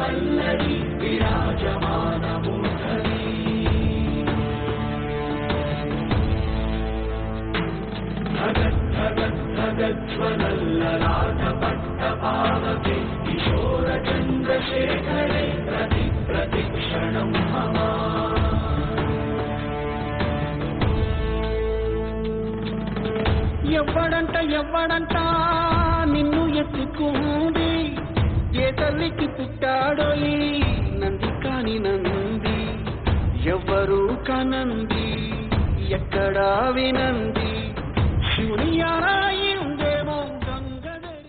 వల్లరి విరాజమానమూర్ధని భగత్ భగత్ భగజ్వలల్లలాట పట్ట పావకే కిశోర చంద్రశేఖరే ప్రతి ప్రతిక్షణం మమ ఎవ్వడంట నిన్ను ఎత్తుకుంది ఏ తల్లికి పుట్టాడో ఈ నంది కాని నంది ఎవ్వరూ కనంది ఎక్కడా వినంది